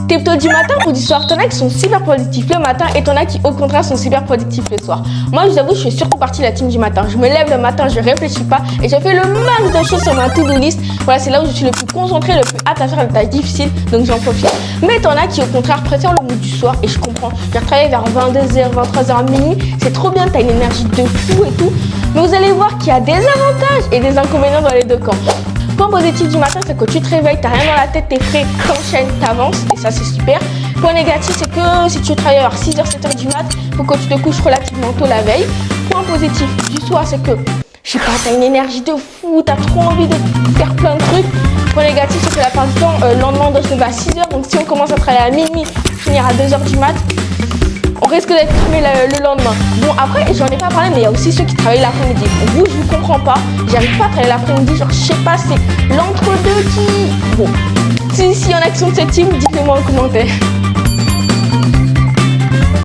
T'es plutôt du matin ou du soir? T'en as qui sont super productifs le matin et t'en as qui au contraire sont super productifs le soir. Moi je vous avoue, je fais surtout partie de la team du matin. Je me lève le matin, je réfléchis pas et je fais le max de choses sur ma to-do list. Voilà, c'est là où je suis le plus concentré, le plus hâte à faire les tâches difficiles, donc j'en profite. Mais t'en as qui au contraire préfèrent le mood du soir et je comprends. J'ai retravaillé vers 22h, 23h, minuit, c'est trop bien, t'as une énergie de fou et tout. Mais vous allez voir qu'il y a des avantages et des inconvénients dans les deux camps. Point positif du matin, c'est que tu te réveilles, t'as rien dans la tête, t'es frais, t'enchaînes, t'avances, et ça c'est super. Point négatif, c'est que si tu travailles vers 6h, 7h du mat, faut que tu te couches relativement tôt la veille. Point positif du soir, c'est que, je sais pas, t'as une énergie de fou, t'as trop envie de faire plein de trucs. Point négatif, c'est que la part du temps, le lendemain, on doit se lever à 6h, donc si on commence à travailler à minuit, finir à 2h du mat, on risque d'être cramé le lendemain. Bon, après, j'en ai pas parlé, mais il y a aussi ceux qui travaillent l'après-midi. Vous, je vous comprends pas. J'arrive pas à travailler l'après-midi. Genre, je sais pas, c'est l'entre-deux qui... Bon, s'il y en a qui sont de cette team, dites-le moi en commentaire.